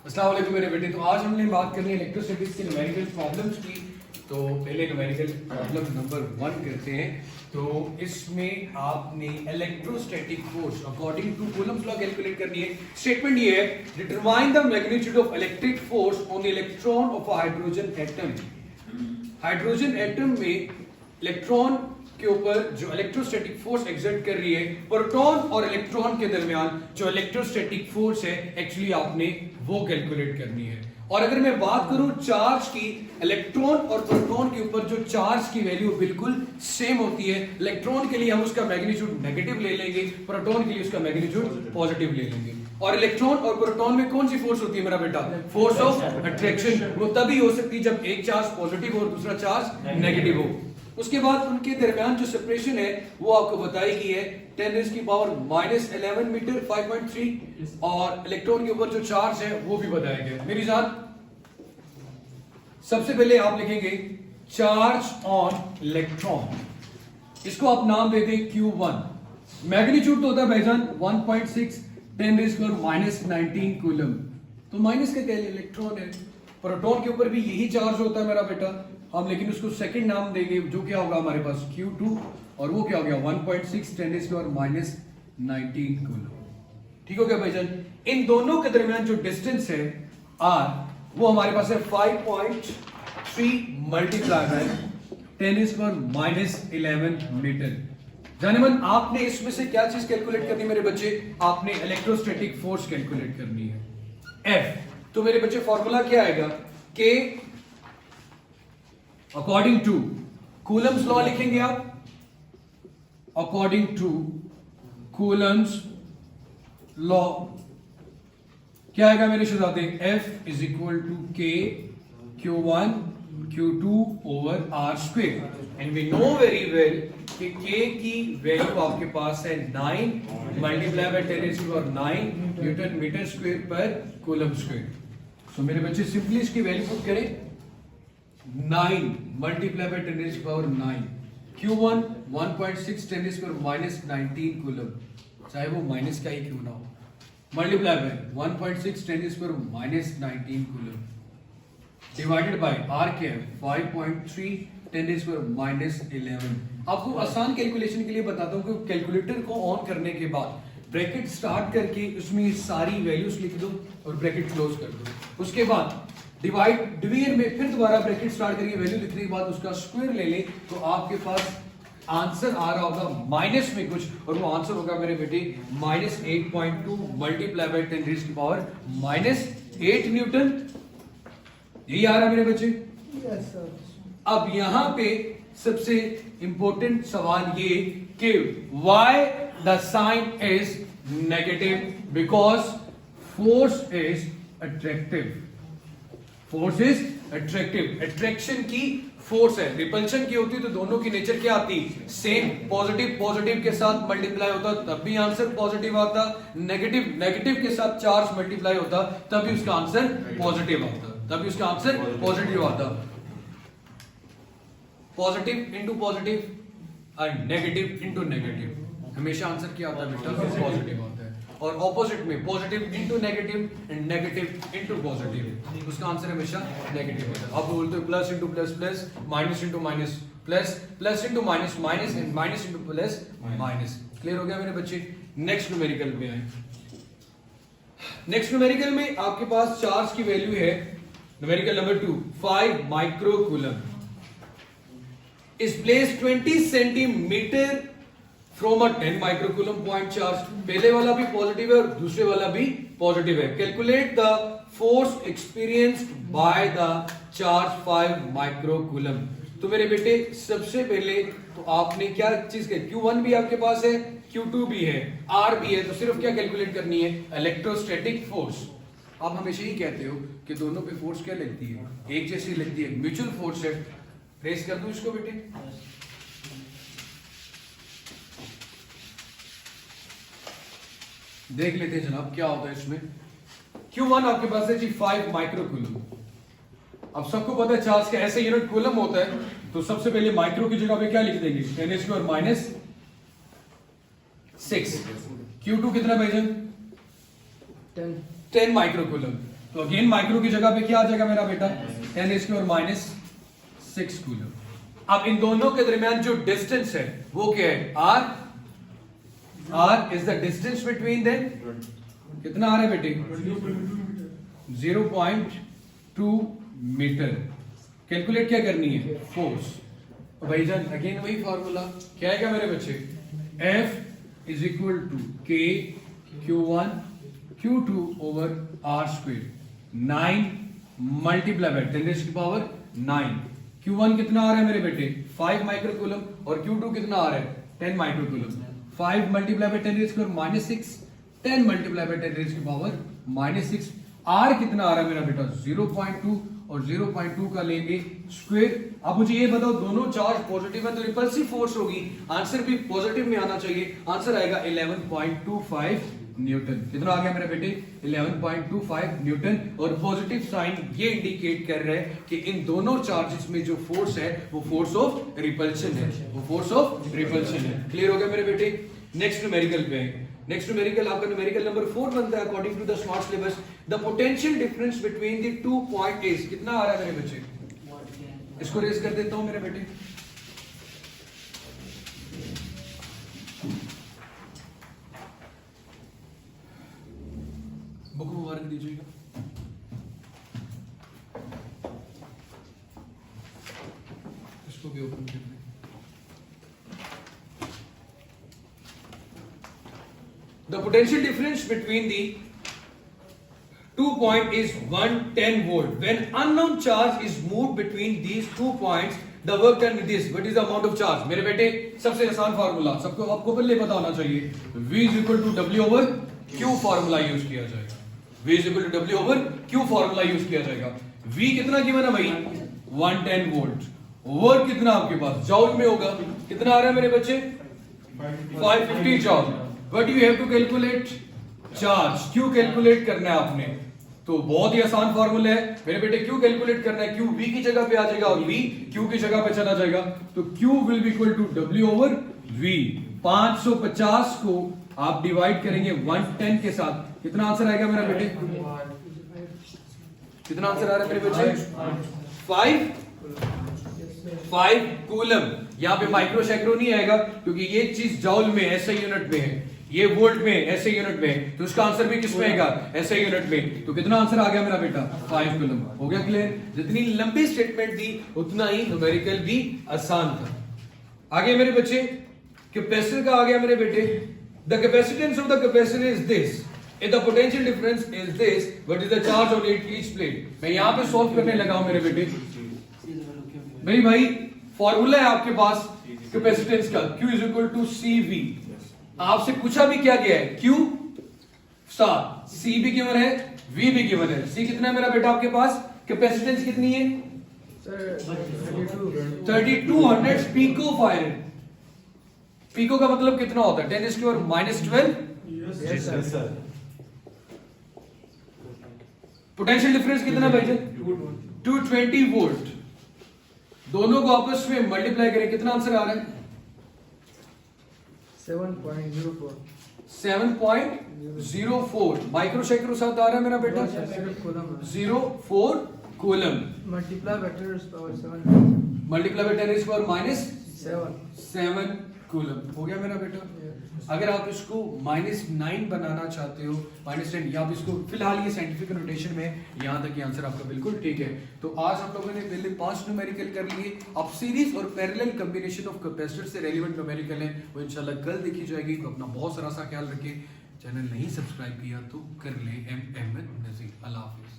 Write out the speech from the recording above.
अस्सलाम वालेकुम मेरे बेटे। तो आज हमने बात करनी है इलेक्ट्रोस्टैटिक्स की न्यूमेरिकल प्रॉब्लम्स की। तो पहले न्यूमेरिकल प्रॉब्लम नंबर 1 करते हैं। तो इसमें आपने electrostatic force according to Coulomb's law calculate करनी है। स्टेटमेंट ये है, determine the magnitude of electric force on the electron of a hydrogen atom. Hydrogen atom में इलेक्ट्रॉन के ऊपर जो इलेक्ट्रोस्टैटिक फोर्स एक्सर्ट कर रही है, प्रोटॉन और इलेक्ट्रॉन के दरमियान जो इलेक्ट्रोस्टैटिक फोर्स है, एक्चुअली आपने वो कैलकुलेट करनी है। और अगर मैं बात करूं चार्ज की, इलेक्ट्रॉन और प्रोटॉन के ऊपर जो चार्ज की वैल्यू बिल्कुल सेम होती है। इलेक्ट्रॉन के लिए हम उसका मैग्नीट्यूड नेगेटिव ले लेंगे, प्रोटॉन के लिए उसका मैग्नीट्यूड पॉजिटिव ले लेंगे। और इलेक्ट्रॉन और प्रोटॉन में कौन सी फोर्स होती है मेरा बेटा? Force of attraction. वो तभी हो सकती है जब एक चार्ज पॉजिटिव और दूसरा चार्ज नेगेटिव हो। उसके बाद उनके दरमियान जो सेपरेशन है वो आपको बताई गई है 10⁻⁻11 मीटर 5.3, और इलेक्ट्रॉन के ऊपर जो चार्ज है वो भी बताया गया। मेरी साथ सबसे पहले आप लिखेंगे चार्ज ऑन इलेक्ट्रॉन, इसको आप नाम दे दें Q1। मैग्नीट्यूड तो होता है भाईजान 1.6 10⁻⁻19 कूलम। तो माइनस का क्या है? इलेक्ट्रॉन है। प्रोटॉन के ऊपर भी यही चार्ज होता है मेरा बेटा, हम लेकिन उसको सेकंड नाम देंगे जो क्या होगा हमारे पास Q2, और वो क्या हो गया 1.6 10⁻⁻19 कूलम। ठीक हो गया भाईजान। इन दोनों के दरमियान जो डिस्टेंस है R, वो हमारे पास है 5.3 मल्टीप्लाई बाय 10⁻11 मीटर। जानेमन आपने इसमें से क्या चीज कैलकुलेट करनी है मेरे बच्चे? आपने इलेक्ट्रोस्टैटिक फोर्स कैलकुलेट करनी है F। तो मेरे बच्चे फॉर्मूला क्या आएगा? K according to Coulomb's law लिखेंगे आप, अकॉर्डिंग टू कूलम्स लॉ क्या आएगा मेरे शहजादे? F is equal to K Q1 Q2 over R square. And we know very well कि K की वैल्यू आपके पास है 9 multiply by 10⁹ newton metre square पर कूलम स्क्वेयर। सो मेरे बच्चे सिंपली इसकी वैल्यू पुट करें, 9 मल्टीप्लाई बाय 10⁹ Q1 1.6 10⁻⁻19 कूलम, चाहे वो माइनस का ही क्यों ना हो, multiply by 1.6 10⁻⁻19 coulomb divided by R के 5.3 10⁻11। आपको आसान कैलकुलेशन के लिए बताता हूं कि कैलकुलेटर को ऑन करने के बाद ब्रैकेट स्टार्ट करके उसमें सारी वैल्यूज लिख दो और ब्रैकेट क्लोज कर दो। उसके बाद डिवीजन में फिर दोबारा ब्रैकेट स्टार्ट करके वैल्यू लिखने के बाद उसका स्क्वायर ले ले, तो आपके पास आंसर आ रहा होगा माइनस में कुछ, और वो आंसर होगा मेरे बेटे -8.2 मल्टीप्लाई बाय 10⁻⁻8 न्यूटन। यही आ रहा है मेरे बच्चे? Yes sir. अब यहां पे सबसे इंपॉर्टेंट सवाल ये कि why the sign is negative? Because force is attractive. Force is attractive. Attraction की फोर्स है, रिपल्शन की होती तो दोनों की नेचर क्या आती? सेम। पॉजिटिव पॉजिटिव के साथ मल्टीप्लाई होता तब भी आंसर पॉजिटिव आता, नेगेटिव नेगेटिव के साथ चार्ज मल्टीप्लाई होता तब भी उसका आंसर पॉजिटिव आता, तभी उसका आंसर पॉजिटिव आता। पॉजिटिव इंटू पॉजिटिव और नेगेटिव इंटू नेगेटिव, हमेशा आंसर क्या आता है बेटा? पॉजिटिव आता है। और ऑपोजिट में positive into negative and negative into positive, उसका आंसर हमेशा नेगेटिव आता है। आप बोलते हो plus into plus plus, minus into minus plus, plus into minus minus, and minus into plus minus. Clear हो गया मेरे बच्चे? नेक्स्ट न्यूमेरिकल में आए। नेक्स्ट न्यूमेरिकल में आपके पास चार्ज की वैल्यू है, numerical number 2, 5 micro coulomb is placed 20 centimetre from a 10 microcoulomb point charge. पहले वाला भी पॉजिटिव है और दूसरे वाला भी पॉजिटिव है। Calculate the force experienced by the charge 5 microcoulomb. तो मेरे बेटे सबसे पहले तो आपने क्या चीज की? Q1 भी आपके पास है, Q2 भी है, R भी है, तो सिर्फ क्या कैलकुलेट करनी है? Electrostatic force. आप हमेशा ही कहते हो कि दोनों पे फोर्स क्या लगती है? एक जैसी लगती है, म्यूचुअल फोर्स है। रेस कर दूं इसको बेटे? देख लेते हैं जनाब क्या होता है इसमें। Q1 आपके पास है जी 5 माइक्रोकूलम। अब सबको पता है चार्ज का ऐसे यूनिट कूलम होता है, तो सबसे पहले माइक्रो की जगह पे क्या लिख देंगे? 10⁻⁻6। Q2 कितना भाईजान? 10 10 माइक्रोकूलम। तो अगेन माइक्रो की जगह पे क्या आ जाएगा मेरा बेटा 10⁻⁶ कूलम। अब इन दोनों के दरमियान जो डिस्टेंस है वो क्या है, r is the distance between them. कितना आ रहा है बेटे 0.2 मीटर। कैलकुलेट क्या करनी है, फोर्स। भाईजान अगेन वही फॉर्मूला क्या है क्या मेरे बच्चे, F is equal to K Q1 Q2 over R square 9 multiply by 10⁻⁹। Q1 कितना आ रहा है मेरे बेटे 5 माइक्रो कूलम और Q2 कितना आ रहा है 10 micro coulomb. 5 multiply by 10⁻⁻⁶, 10 multiply by 10⁻⁻⁶। R कितना आ रहा है मेरा बेटा 0.2 और 0.2 का लेंगे स्क्वायर। अब मुझे ये बताओ दोनों चार्ज पॉजिटिव है तो रिपल्सिव फोर्स होगी, आंसर भी पॉजिटिव में आना चाहिए। आंसर आएगा 11.25 न्यूटन। कितना आ गया मेरे बेटे 11.25 न्यूटन। और पॉजिटिव साइन ये इंडिकेट कर रहा है कि इन दोनों चार्जेस में जो फोर्स है वो फोर्स ऑफ रिपल्शन है, वो फोर्स ऑफ रिपल्शन है। क्लियर हो गया मेरे बेटे। नेक्स्ट न्यूमेरिकल पे है। नेक्स्ट न्यूमेरिकल आपका न्यूमेरिकल नंबर 4 बनता है according to the smart syllabus. The potential difference between the 2 point is, कितना आ रहा है मेरे बच्चे, इसको रेज कर देता हूं मेरे बेटे। बुक मुबारक दीजिएगा। इसको भी ओपन कर दें। The potential difference between the 2 points is 110 volt. When unknown charge is moved between these 2 points, the work done with this. What is the amount of charge? मेरे बेटे सबसे आसान फार्मूला सबको आपको पहले पता होना चाहिए। V is equal to W over Q formula use किया जाएगा। V is equal to W over Q formula use किया जाएगा। V कितना गिवन है भाई 110 वोल्ट। वर्क कितना आपके पास जॉउल में होगा, कितना आ रहा है मेरे बच्चे 550 जॉउल। But you have to calculate charge। क्यों कैलकुलेट करना है आपने, तो बहुत ही आसान फॉर्मूला है मेरे बेटे। क्यों कैलकुलेट करना है, क्यू वी की जगह पे आ जाएगा और वी क्यू की जगह पे चला जाएगा। तो Q will be equal to W over V. 550 को आप डिवाइड करेंगे 110 के साथ, कितना आंसर आएगा मेरा बेटे, कितना आंसर आ रहा है मेरे बच्चे 5 कूलम। यहाँ पे माइक्रो सैकड़ों नहीं आएगा क्योंकि ये चीज जॉउल में ऐसे यूनिट में है, ये वोल्ट में ऐसे यूनिट में, तो उसका आंसर भी किस में आएगा ऐसे यूनिट में। तो कितना आंसर आ गया मेरा बेटा 5 कूलम। हो गया क्लियर। जितनी लंबी स्टेटमेंट दी उतना ही न्यूमेरिकल भी आसान था। आगे मेरे बच्चे कैपेसिटर का आ गया मेरे बेटे। The capacitance of the capacitor is this, the potential difference is this, what is the charge on each plate. मैं यहां पे सॉल्व करने लगा हूं मेरे बेटे। मेरी भाई फॉर्मूला है आपके पास कैपेसिटेंस का, Q is equal to CV। आपसे पूछा भी क्या गया है Q स्टार, C भी गिवन है, V भी गिवन है। C कितना है मेरा बेटा आपके पास, कैपेसिटेंस कितनी है 3200 पिको फारेड। पिको का मतलब कितना होता है 10⁻⁻12। पोटेंशियल डिफरेंस कितना भाई 220 वोल्ट। दोनों को आपस में मल्टीप्लाई करें, कितना आंसर आ रहा है 7.04। 7.04 माइक्रो सेकंड साथ आ रहा है मेरा बेटा 04 coulomb. Multiply by 10⁻⁷ multiply by 10⁻⁷ 7 coulomb. हो गया मेरा बेटा। अगर आप इसको -9 बनाना चाहते हो -10, या आप इसको फिलहाल ये साइंटिफिक नोटेशन में यहां तक ये आंसर आपका बिल्कुल ठीक है। तो आज हम लोगों ने पहले 5 न्यूमेरिकल कर लिए। अब सीरीज और पैरेलल कॉम्बिनेशन ऑफ कैपेसिटर से रेलेवेंट न्यूमेरिकल है वो इंशाल्लाह कल देखी जाएगी। तो अपना बहुत सारा सा ख्याल रखें। चैनल नहीं सब्सक्राइब किया तो कर ले। एम अहमद नज़ीर। अल्लाह हाफिज़।